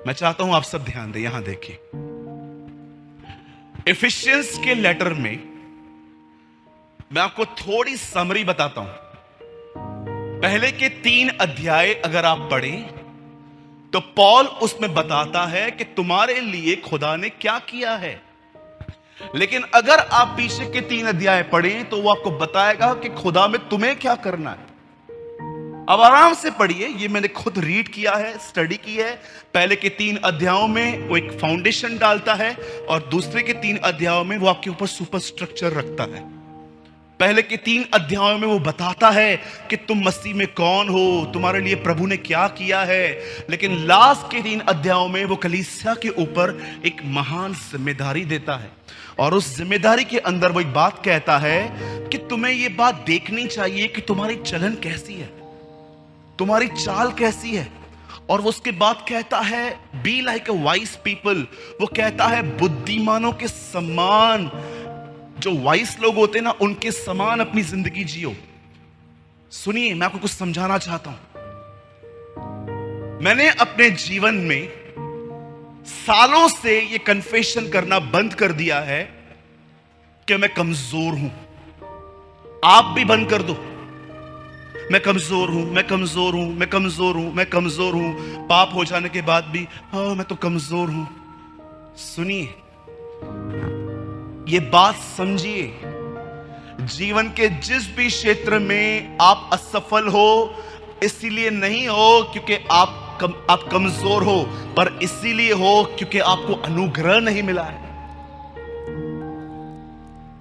मैं चाहता हूं आप सब ध्यान दें, यहां देखिए। इफिशियंस के लेटर में मैं आपको थोड़ी समरी बताता हूं। पहले के 3 अध्याय अगर आप पढ़ें तो पॉल उसमें बताता है कि तुम्हारे लिए खुदा ने क्या किया है। लेकिन अगर आप पीछे के 3 अध्याय पढ़ें तो वो आपको बताएगा कि खुदा में तुम्हें क्या करना है। अब आराम से पढ़िए, ये मैंने खुद रीड किया है, स्टडी की है। पहले के 3 अध्यायों में वो एक फाउंडेशन डालता है और दूसरे के 3 अध्यायों में वो आपके ऊपर सुपर स्ट्रक्चर रखता है। पहले के 3 अध्यायों में वो बताता है कि तुम मसीह में कौन हो, तुम्हारे लिए प्रभु ने क्या किया है। लेकिन लास्ट के 3 अध्यायों में वो कलीसिया के ऊपर एक महान जिम्मेदारी देता है और उस जिम्मेदारी के अंदर वो एक बात कहता है कि तुम्हें ये बात देखनी चाहिए कि तुम्हारी चलन कैसी है, तुम्हारी चाल कैसी है। और वो उसके बाद कहता है be like a wise people. वो कहता है बुद्धिमानों के समान, जो वाइस लोग होते हैं ना, उनके समान अपनी जिंदगी जियो। सुनिए, मैं आपको कुछ समझाना चाहता हूं। मैंने अपने जीवन में सालों से ये कन्फेशन करना बंद कर दिया है कि मैं कमजोर हूं। आप भी बंद कर दो। मैं कमजोर हूं, मैं कमजोर हूं, मैं कमजोर हूं, मैं कमजोर हूं। पाप हो जाने के बाद भी हाँ मैं तो कमजोर हूं। सुनिए, ये बात समझिए, जीवन के जिस भी क्षेत्र में आप असफल हो, इसीलिए नहीं हो क्योंकि आप कमजोर हो, पर इसीलिए हो क्योंकि आपको अनुग्रह नहीं मिला है।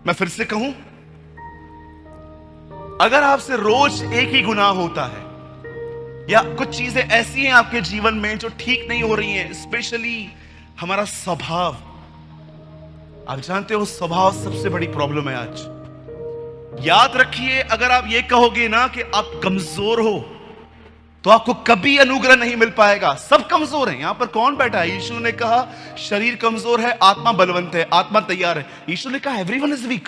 मैं फिर से कहूं, अगर आपसे रोज एक ही गुनाह होता है या कुछ चीजें ऐसी हैं आपके जीवन में जो ठीक नहीं हो रही हैं, स्पेशली हमारा स्वभाव। आप जानते हो स्वभाव सबसे बड़ी प्रॉब्लम है आज। याद रखिए, अगर आप ये कहोगे ना कि आप कमजोर हो तो आपको कभी अनुग्रह नहीं मिल पाएगा। सब कमजोर हैं। यहां पर कौन बैठा है? यीशु ने कहा शरीर कमजोर है, आत्मा बलवंत है, आत्मा तैयार है। यीशु ने कहा एवरीवन इज वीक।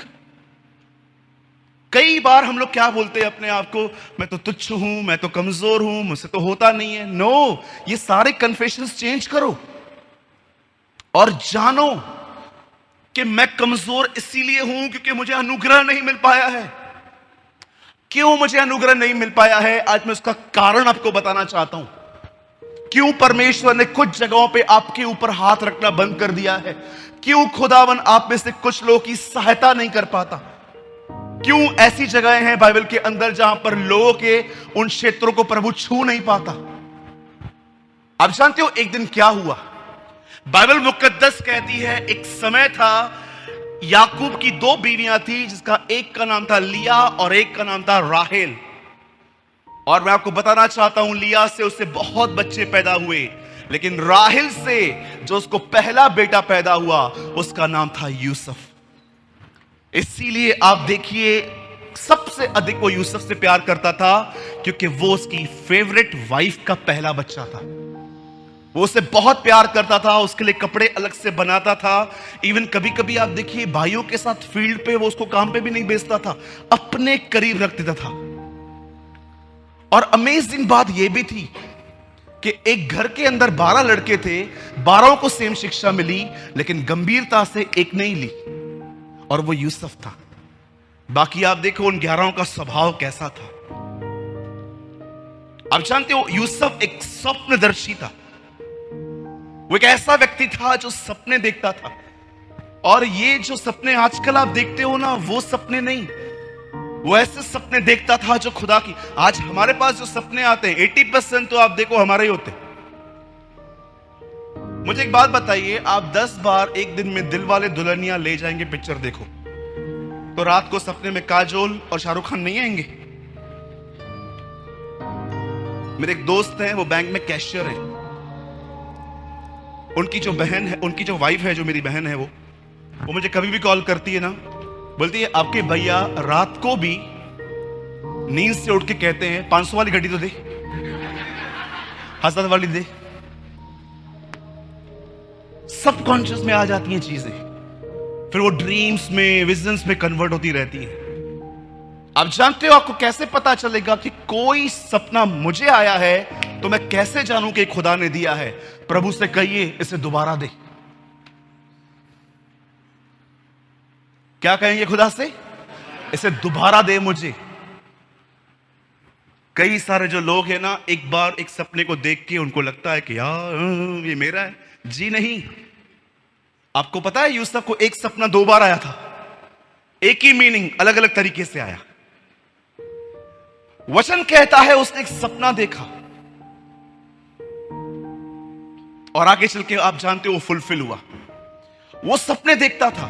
कई बार हम लोग क्या बोलते हैं अपने आप को, मैं तो तुच्छ हूं, मैं तो कमजोर हूं, मुझसे तो होता नहीं है। नो, ये सारे कन्फेशंस चेंज करो और जानो कि मैं कमजोर इसीलिए हूं क्योंकि मुझे अनुग्रह नहीं मिल पाया है। क्यों मुझे अनुग्रह नहीं मिल पाया है, आज मैं उसका कारण आपको बताना चाहता हूं। क्यों परमेश्वर ने कुछ जगहों पे आपके ऊपर हाथ रखना बंद कर दिया है। क्यों खुदावन आप में से कुछ लोगों की सहायता नहीं कर पाता। क्यों ऐसी जगहें हैं बाइबल के अंदर जहां पर लोगों के उन क्षेत्रों को प्रभु छू नहीं पाता। आप जानते हो एक दिन क्या हुआ? बाइबल मुकद्दस कहती है एक समय था, याकूब की 2 बीवियां थी, जिसका एक का नाम था लिया और एक का नाम था राहेल। और मैं आपको बताना चाहता हूं, लिया से उससे बहुत बच्चे पैदा हुए, लेकिन राहेल से जो उसको पहला बेटा पैदा हुआ उसका नाम था यूसुफ। इसीलिए आप देखिए सबसे अधिक वो यूसुफ से प्यार करता था क्योंकि वो उसकी फेवरेट वाइफ का पहला बच्चा था। वो उसे बहुत प्यार करता था, उसके लिए कपड़े अलग से बनाता था। इवन कभी कभी आप देखिए भाइयों के साथ फील्ड पे वो उसको काम पे भी नहीं भेजता था, अपने करीब रख देता था। और अमेजिंग बात यह भी थी कि एक घर के अंदर 12 लड़के थे, 12 को सेम शिक्षा मिली, लेकिन गंभीरता से एक नहीं ली और वो यूसुफ था। बाकी आप देखो उन 11 का स्वभाव कैसा था। आप जानते हो यूसुफ एक स्वप्नदर्शी था। वो एक ऐसा व्यक्ति था जो सपने देखता था। और ये जो सपने आजकल आप देखते हो ना, वो सपने नहीं, वो ऐसे सपने देखता था जो खुदा की। आज हमारे पास जो सपने आते हैं 80% तो आप देखो हमारे ही होते। मुझे एक बात बताइए, आप 10 बार एक दिन में दिल वाले दुल्हनिया ले जाएंगे पिक्चर देखो, तो रात को सपने में काजोल और शाहरुख खान नहीं आएंगे? मेरे एक दोस्त हैं, वो बैंक में कैशियर है। उनकी जो बहन है, उनकी जो वाइफ है, जो मेरी बहन है, वो मुझे कभी भी कॉल करती है ना, बोलती है आपके भैया रात को भी नींद से उठ के कहते हैं 500 वाली घड़ी तो दे, 1000 वाली दे। सबकॉन्शियस में आ जाती हैं चीजें, फिर वो ड्रीम्स में, विजन्स में कन्वर्ट होती रहती हैं। आप जानते हो आपको कैसे पता चलेगा कि कोई सपना मुझे आया है तो मैं कैसे जानूं कि खुदा ने दिया है? प्रभु से कहिए इसे दोबारा दे। क्या कहेंगे खुदा से? इसे दोबारा दे मुझे। कई सारे जो लोग हैं ना, एक बार एक सपने को देख के उनको लगता है कि यार ये मेरा है। जी नहीं। आपको पता है यूसुफ को एक सपना 2 बार आया था, एक ही मीनिंग अलग अलग तरीके से आया। वचन कहता है उसने एक सपना देखा और आगे चल के आप जानते हो वो फुलफिल हुआ। वो सपने देखता था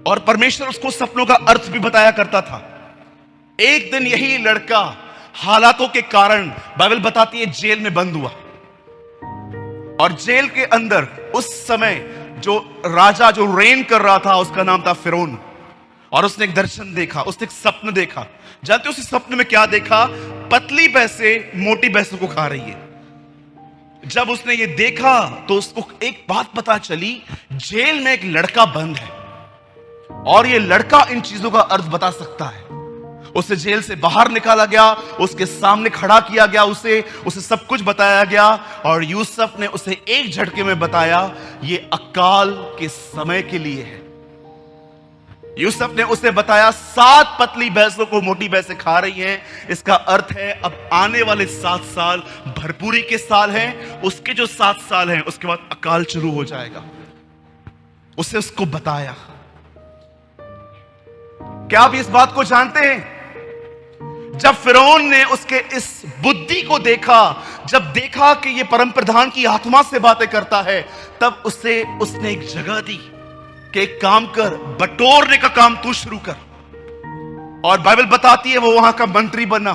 और परमेश्वर उसको सपनों का अर्थ भी बताया करता था। एक दिन यही लड़का हालातों के कारण, बाइबल बताती है, जेल में बंद हुआ। और जेल के अंदर उस समय जो राजा जो रेन कर रहा था उसका नाम था फिरौन। और उसने एक दर्शन देखा, उसने एक सपना देखा। जानते हो उस सपने में क्या देखा? पतली भैंसे मोटी भैंसों को खा रही है। जब उसने ये देखा तो उसको एक बात पता चली, जेल में एक लड़का बंद है और ये लड़का इन चीजों का अर्थ बता सकता है। उसे जेल से बाहर निकाला गया, उसके सामने खड़ा किया गया, उसे सब कुछ बताया गया और यूसुफ ने उसे एक झटके में बताया, ये अकाल के समय के लिए है। यूसुफ ने उसे बताया 7 पतली भैंसों को मोटी भैंसें खा रही हैं। इसका अर्थ है अब आने वाले 7 साल भरपूरी के साल हैं। उसके जो 7 साल हैं उसके बाद अकाल शुरू हो जाएगा। उसे उसको बताया। क्या आप इस बात को जानते हैं? जब फिरौन ने उसके इस बुद्धि को देखा, जब देखा कि ये परम प्रधान की आत्मा से बातें करता है, तब उसने एक जगह दी कि एक काम कर, बटोरने का काम तू शुरू कर। और बाइबल बताती है वो वहां का मंत्री बना।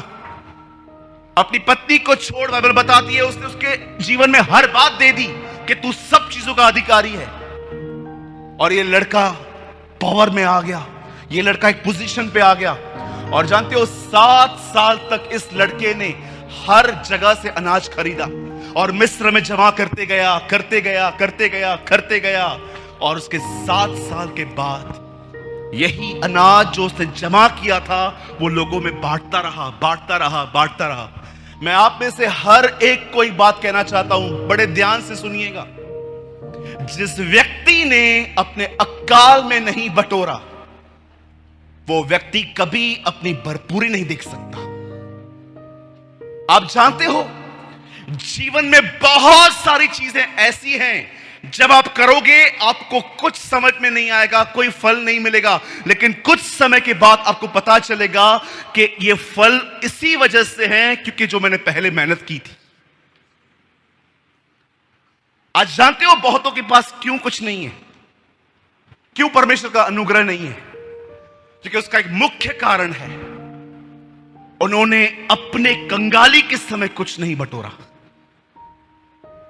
अपनी पत्नी को छोड़, बाइबल बताती है उसने उसके जीवन में हर बात दे दी कि तू सब चीजों का अधिकारी है। और ये लड़का पावर में आ गया, ये लड़का एक पोजीशन पे आ गया। और जानते हो 7 साल तक इस लड़के ने हर जगह से अनाज खरीदा और मिस्र में जमा करते गया, करते गया, करते गया, करते गया। और उसके 7 साल के बाद यही अनाज जो उसने जमा किया था वो लोगों में बांटता रहा, बांटता रहा, बांटता रहा। मैं आप में से हर एक को एक बात कहना चाहता हूं, बड़े ध्यान से सुनिएगा। जिस व्यक्ति ने अपने अकाल में नहीं बटोरा, वो व्यक्ति कभी अपनी भरपूरी नहीं देख सकता। आप जानते हो जीवन में बहुत सारी चीजें ऐसी हैं, जब आप करोगे आपको कुछ समझ में नहीं आएगा, कोई फल नहीं मिलेगा, लेकिन कुछ समय के बाद आपको पता चलेगा कि ये फल इसी वजह से है क्योंकि जो मैंने पहले मेहनत की थी। आज जानते हो बहुतों के पास क्यों कुछ नहीं है, क्यों परमेश्वर का अनुग्रह नहीं है? क्योंकि उसका एक मुख्य कारण है, उन्होंने अपने कंगाली के समय कुछ नहीं बटोरा।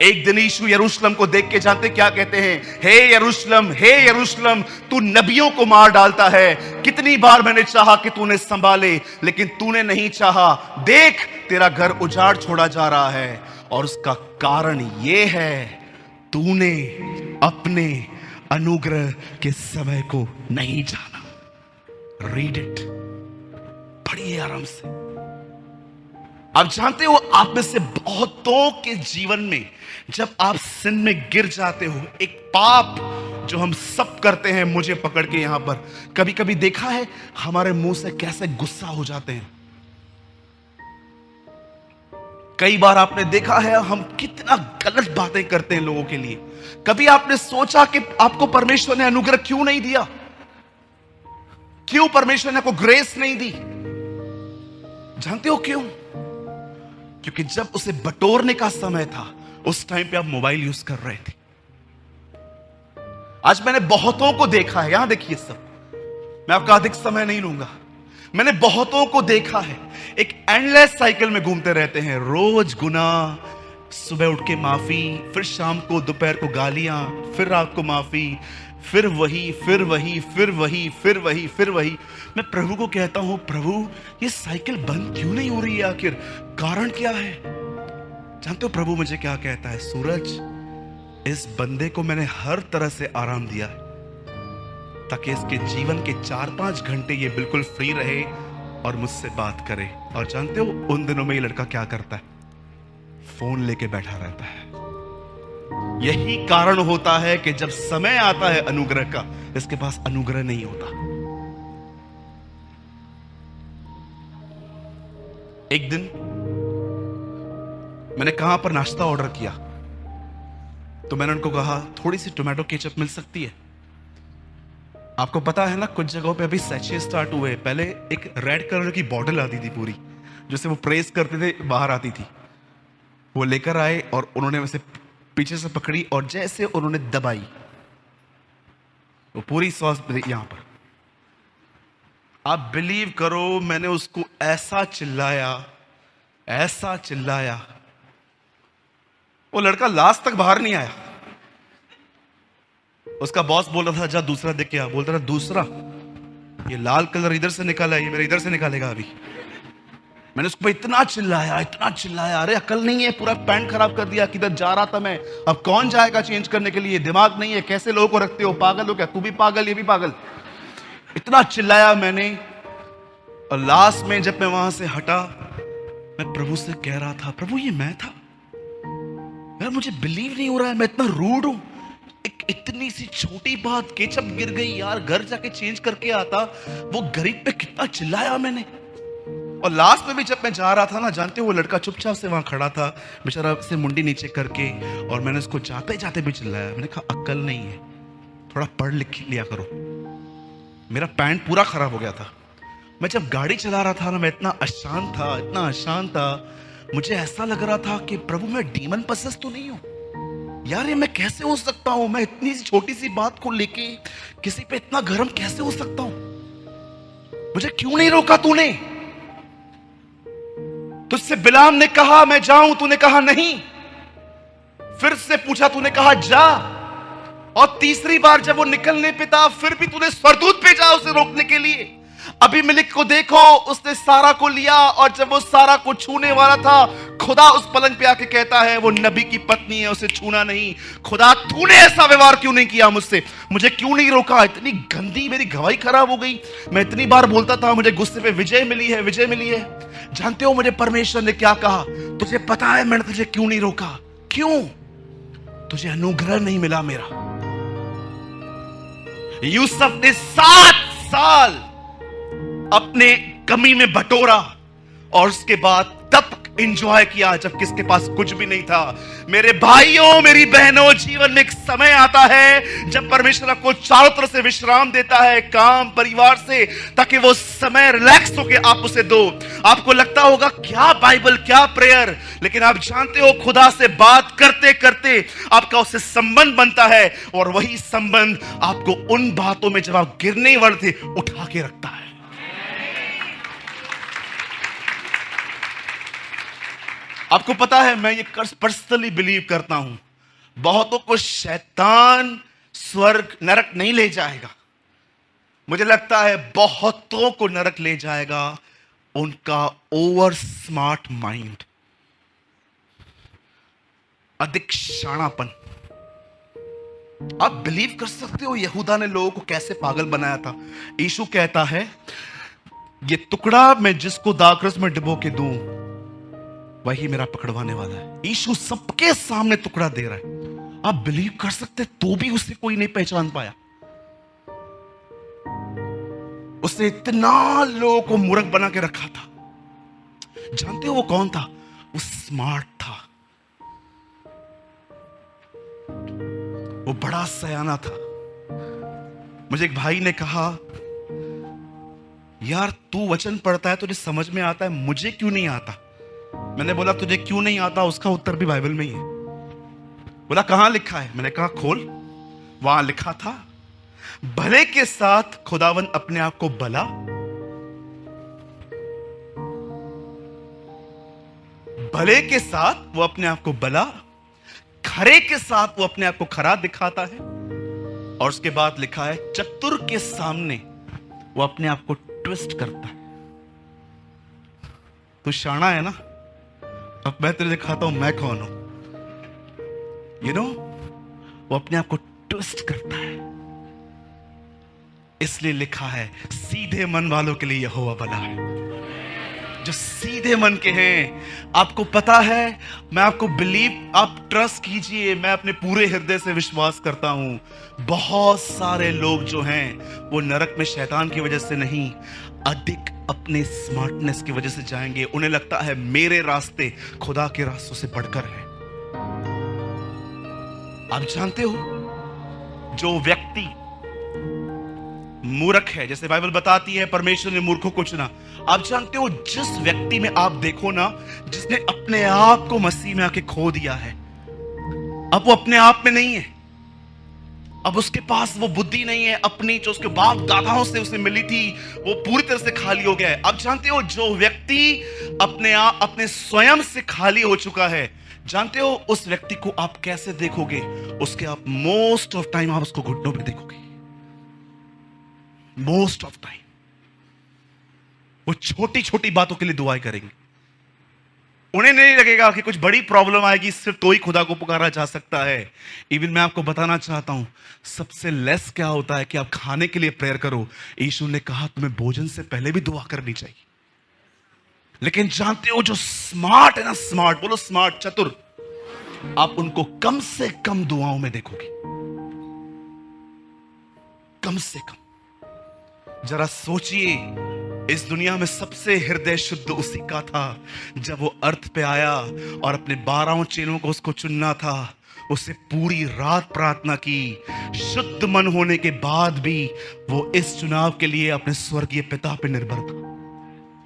एक दिन यीशु यरूशलेम को देख के जानते क्या कहते हैं? हे यरूशलेम, हे यरूशलेम, तू नबियों को मार डालता है। कितनी बार मैंने चाहा कि तूने संभाले, लेकिन तूने नहीं चाहा। देख तेरा घर उजाड़ छोड़ा जा रहा है। और उसका कारण यह है, तूने अपने अनुग्रह के समय को नहीं जाना। रीड इट, पढ़िए आराम से। आप जानते हो आप में से बहुतों के जीवन में जब आप सिन में गिर जाते हो, एक पाप जो हम सब करते हैं, मुझे पकड़ के यहां पर कभी कभी देखा है हमारे मुंह से कैसे गुस्सा हो जाते हैं। कई बार आपने देखा है हम कितना गलत बातें करते हैं लोगों के लिए। कभी आपने सोचा कि आपको परमेश्वर ने अनुग्रह क्यों नहीं दिया? क्यों परमेश्वर ने आपको ग्रेस नहीं दी? जानते हो क्यों? क्योंकि जब उसे बटोरने का समय था उस टाइम पे आप मोबाइल यूज कर रहे थे। आज मैंने बहुतों को देखा है, यहां देखिए सब, मैं आपका अधिक समय नहीं लूंगा। मैंने बहुतों को देखा है एक एंडलेस साइकिल में घूमते रहते हैं। रोज गुनाह, सुबह उठ के माफी, फिर शाम को दोपहर को गालियां, फिर रात को माफी, फिर वही, फिर वही, फिर वही, फिर वही, फिर वही। मैं प्रभु को कहता हूं, प्रभु ये साइकिल बंद क्यों नहीं हो रही है? आखिर कारण क्या है? जानते हो प्रभु मुझे क्या कहता है? सूरज, इस बंदे को मैंने हर तरह से आराम दिया ताकि इसके जीवन के 4-5 घंटे ये बिल्कुल फ्री रहे और मुझसे बात करे। और जानते हो उन दिनों में ये लड़का क्या करता है? फोन लेके बैठा रहता है। यही कारण होता है कि जब समय आता है अनुग्रह का, इसके पास अनुग्रह नहीं होता। एक दिन मैंने कहां पर नाश्ता ऑर्डर किया, तो मैंने उनको कहा थोड़ी सी टोमेटो केचप मिल सकती है। आपको पता है ना, कुछ जगहों पे अभी सैचे स्टार्ट हुए। पहले एक रेड कलर की बॉटल आती थी पूरी, जिसे वो प्रेस करते थे, बाहर आती थी। वो लेकर आए और उन्होंने वैसे पीछे से पकड़ी और जैसे उन्होंने दबाई, वो पूरी सॉस यहां पर। आप बिलीव करो, मैंने उसको ऐसा चिल्लाया, वो लड़का लास्ट तक बाहर नहीं आया। उसका बॉस बोल रहा था जा दूसरा देख के आ, बोलता था दूसरा, ये लाल कलर इधर से निकाला, ये मेरा इधर से निकालेगा अभी। मैंने उसको इतना चिल्लाया, अरे अकल नहीं है, पूरा पैंट खराब कर दिया। किधर जा रहा था मैं, अब कौन जाएगा चेंज करने के लिए, दिमाग नहीं है, कैसे लोगों को रखते हो, पागल हो क्या, तू भी पागल, ये भी पागल। इतना चिल्लाया मैंने, और लास्ट में जब मैं वहां से हटा, मैं प्रभु से कह रहा था, प्रभु ये मैं था यार, मुझे बिलीव नहीं हो रहा है मैं इतना रूड हूं। एक इतनी सी छोटी बात, केचप गिर गई यार, घर जाके चेंज करके आता। वो गरीब पे कितना चिल्लाया मैंने। और लास्ट में भी जब मैं जा रहा था ना, जानते हो वो लड़का चुपचाप से वहां खड़ा था बेचारा, से मुंडी नीचे करके, और मैंने उसको जाते जाते भी चिल्लाया। मैंने कहा अक्ल नहीं है, थोड़ा पढ़ लिख लिया करो। मेरा पैंट पूरा खराब हो गया था। मैं जब गाड़ी चला रहा था ना, मैं इतना अशांत था, मुझे ऐसा लग रहा था कि प्रभु मैं डीमन पसेस तो नहीं हूं यार, ये मैं कैसे हो सकता हूं, मैं इतनी सी छोटी सी बात को लेके किसी पे इतना गरम कैसे हो सकता हूं, मुझे क्यों नहीं रोका तूने। तुझसे बिलाम ने कहा मैं जाऊं, तूने कहा नहीं। फिर से पूछा, तूने कहा जा। और तीसरी बार जब वो निकलने पे था, फिर भी तूने स्वर्गदूत भेजा उसे रोकने के लिए। अबीमेलेक को देखो, उसने सारा को लिया, और जब वो सारा को छूने वाला था, खुदा उस पलंग पे आके कहता है वो नबी की पत्नी है, उसे छूना नहीं। खुदा तूने ऐसा व्यवहार क्यों नहीं किया मुझसे, मुझे क्यों नहीं रोका। इतनी गंदी मेरी गवाही खराब हो गई। मैं इतनी बार बोलता था मुझे गुस्से पे विजय मिली है। जानते हो मुझे परमेश्वर ने क्या कहा, तुझे पता है मैंने तुझे क्यों नहीं रोका, क्यों, तुझे अनुग्रह नहीं मिला मेरा। यूसुफ ने 7 साल अपने कमी में बटोरा, और उसके बाद तब एंजॉय किया जब किसके पास कुछ भी नहीं था। मेरे भाइयों, मेरी बहनों, जीवन में एक समय आता है जब परमेश्वर आपको चारों तरफ से विश्राम देता है, काम परिवार से, ताकि वो समय रिलैक्स होके आप उसे दो। आपको लगता होगा क्या बाइबल, क्या प्रेयर, लेकिन आप जानते हो खुदा से बात करते करते आपका उससे संबंध बनता है, और वही संबंध आपको उन बातों में जब आप गिरने वाले थे उठा के रखता है। आपको पता है मैं ये पर्सनली बिलीव करता हूं, बहुतों को शैतान स्वर्ग नरक नहीं ले जाएगा। मुझे लगता है बहुतों को नरक ले जाएगा उनका ओवर स्मार्ट माइंड, अधिक शाणापन। आप बिलीव कर सकते हो यहूदा ने लोगों को कैसे पागल बनाया था। यीशु कहता है ये टुकड़ा मैं जिसको दाखरस में डुबो के दूं वही मेरा पकड़वाने वाला है। यीशु सबके सामने टुकड़ा दे रहा है। आप बिलीव कर सकते, तो भी उसे कोई नहीं पहचान पाया। उसने इतना लोगों को मूर्ख बना के रखा था। जानते हो वो कौन था? वो स्मार्ट था, वो बड़ा सयाना था। मुझे एक भाई ने कहा यार तू वचन पढ़ता है, तुझे समझ में आता है, मुझे क्यों नहीं आता। मैंने बोला तुझे क्यों नहीं आता, उसका उत्तर भी बाइबल में ही है। बोला कहां लिखा है? मैंने कहा खोल। वहां लिखा था भले के साथ खुदावन अपने आप को भला, भले के साथ वो अपने आप को भला, खरे के साथ वो अपने आप को खरा दिखाता है, और उसके बाद लिखा है चतुर के सामने वो अपने आप को ट्विस्ट करता है। तू शाना है ना, अब मैं तुझे दिखाता हूं मैं कौन हूं। यू नो, वो अपने आप को ट्विस्ट करता है। इसलिए लिखा है सीधे मन वालों के लिए यहोवा भला है। जो सीधे मन के हैं। आपको पता है, मैं आपको आप ट्रस्ट कीजिए, मैं अपने पूरे हृदय से विश्वास करता हूं, बहुत सारे लोग जो हैं वो नरक में शैतान की वजह से नहीं, अधिक अपने स्मार्टनेस की वजह से जाएंगे। उन्हें लगता है मेरे रास्ते खुदा के रास्तों से बढ़कर है। आप जानते हो, जो व्यक्ति मूर्ख है, जैसे बाइबल बताती है परमेश्वर ने मूर्खों को चुना, आप जानते हो जिस व्यक्ति में आप देखो ना, जिसने अपने आप को मसीह में आके खो दिया है, अब वो अपने आप में नहीं है, अब उसके पास वो बुद्धि नहीं है अपनी जो उसके बाप दादाओं से उसे मिली थी, वो पूरी तरह से खाली हो गया है। आप जानते हो, जो व्यक्ति अपने स्वयं से खाली हो चुका है, जानते हो उस व्यक्ति को आप कैसे देखोगे? उसके आप मोस्ट ऑफ टाइम आप उसको घुटनों पे देखोगे। मोस्ट ऑफ टाइम वो छोटी छोटी बातों के लिए दुआएं करेंगे। उन्हें नहीं लगेगा कि कुछ बड़ी प्रॉब्लम आएगी, सिर्फ तो ही खुदा को पुकारा जा सकता है। इवन मैं आपको बताना चाहता हूं, सबसे लेस क्या होता है कि आप खाने के लिए प्रेयर करो। यीशु ने कहा तुम्हें भोजन से पहले भी दुआ करनी चाहिए। लेकिन जानते हो, जो स्मार्ट है ना, स्मार्ट बोलो, स्मार्ट, चतुर, आप उनको कम से कम दुआओं में देखोगे, कम से कम। जरा सोचिए, इस दुनिया में सबसे हृदय शुद्ध उसी का था जब वो अर्थ पे आया और अपने 12 चेलों को उसको चुनना था। उसे पूरी रात प्रार्थना की, शुद्ध मन होने के बाद भी वो इस चुनाव के लिए अपने स्वर्गीय पिता पे निर्भर था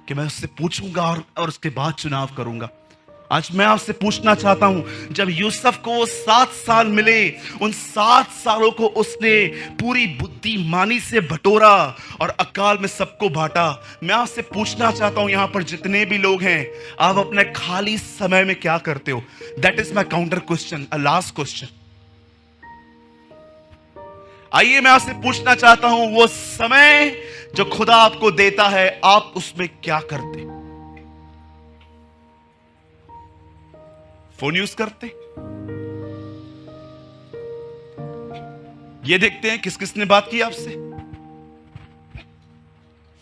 कि मैं उससे पूछूंगा और उसके बाद चुनाव करूंगा। आज मैं आपसे पूछना चाहता हूं, जब यूसुफ को 7 साल मिले, उन 7 सालों को उसने पूरी बुद्धिमानी से बटोरा और अकाल में सबको बांटा। मैं आपसे पूछना चाहता हूं, यहां पर जितने भी लोग हैं, आप अपने खाली समय में क्या करते हो? That is my counter question, a last question. आइए मैं आपसे पूछना चाहता हूं, वो समय जो खुदा आपको देता है, आप उसमें क्या करते? फोन यूज करते, ये देखते हैं किस किसने बात की आपसे,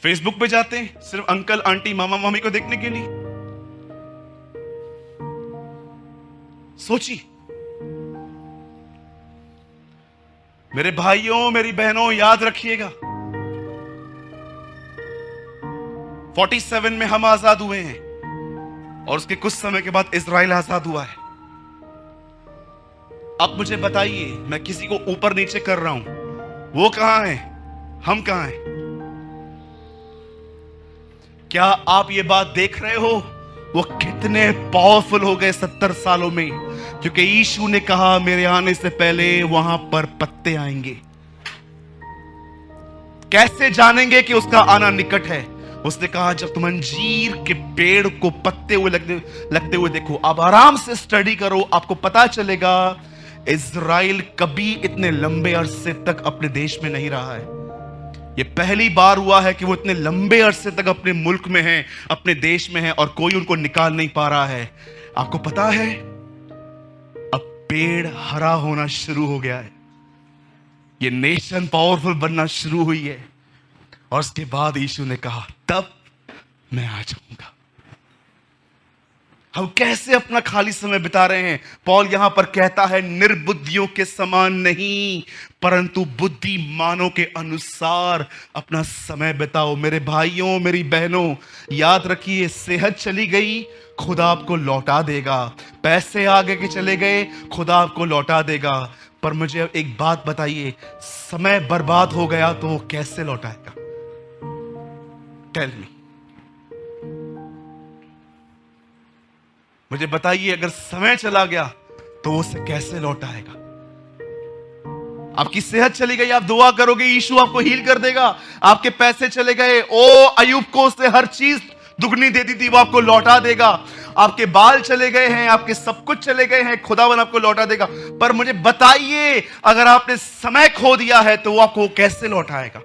फेसबुक पे जाते हैं सिर्फ अंकल आंटी मामा मामी को देखने के लिए। सोचिए मेरे भाइयों, मेरी बहनों, याद रखिएगा, 47 में हम आजाद हुए हैं और उसके कुछ समय के बाद इजराइल आजाद हुआ है। अब मुझे बताइए, मैं किसी को ऊपर नीचे कर रहा हूं, वो कहां है, हम कहां हैं? क्या आप ये बात देख रहे हो, वो कितने पावरफुल हो गए 70 सालों में? क्योंकि यीशु ने कहा मेरे आने से पहले वहां पर पत्ते आएंगे। कैसे जानेंगे कि उसका आना निकट है? उसने कहा जब तुम अंजीर के पेड़ को पत्ते हुए लगते हुए देखो। आप आराम से स्टडी करो, आपको पता चलेगा इजराइल कभी इतने लंबे अरसे तक अपने देश में नहीं रहा है। ये पहली बार हुआ है कि वो इतने लंबे अरसे तक अपने मुल्क में हैं, अपने देश में हैं और कोई उनको निकाल नहीं पा रहा है। आपको पता है, अब पेड़ हरा होना शुरू हो गया है, ये नेशन पावरफुल बनना शुरू हुई है। और उसके बाद यीशु ने कहा तब मैं आ जाऊंगा। हम कैसे अपना खाली समय बिता रहे हैं? पौल यहां पर कहता है निर्बुद्धियों के समान नहीं, परंतु बुद्धिमानों के अनुसार अपना समय बिताओ। मेरे भाइयों, मेरी बहनों, याद रखिए, सेहत चली गई, खुदा आपको लौटा देगा। पैसे आगे के चले गए, खुदा आपको लौटा देगा। पर मुझे एक बात बताइए, समय बर्बाद हो गया तो वो कैसे लौटाएगा? टेल मी, मुझे बताइए, अगर समय चला गया तो उसे कैसे लौटाएगा? आपकी सेहत चली गई, आप दुआ करोगे यीशु आपको हील कर देगा। आपके पैसे चले गए, ओ अयूब को उसने हर चीज दुगनी दे दी थी, वो आपको लौटा देगा। आपके बाल चले गए हैं, आपके सब कुछ चले गए हैं, खुदावन आपको लौटा देगा। पर मुझे बताइए, अगर आपने समय खो दिया है तो वो आपको कैसे लौटाएगा?